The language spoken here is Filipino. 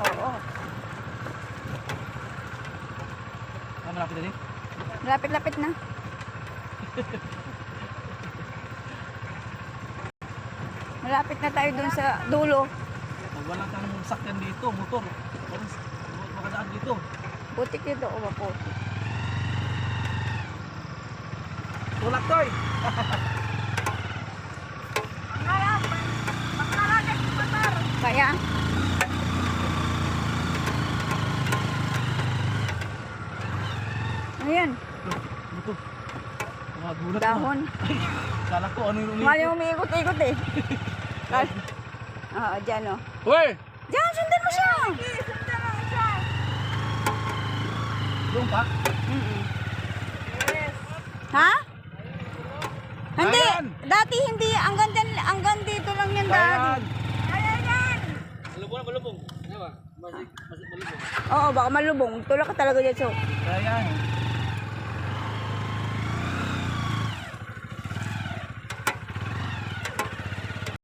Oo. Malapit na din? Lapit-lapit na. Malapit na tayo dun sa dulo. Wala kang sakyan dito, motor. Walang makadaan dito. Putik dito, o maputik. Tulak toy! Kaya? Ano yan? Ito. Mga gulat Dahon. Ay, kala ko ano yung Mali mo umiikot-ikot eh. Oo, dyan o. Uy! Dyan, sundan mo siya. Doon pa? Ha? Hindi. Ayan. Dati hindi. Hanggang dito lang yan dati. Malubong na malubong. Ano ba? Masik malubong. Oo, baka malubong. Tulak ka talaga dyan, so. Ayan.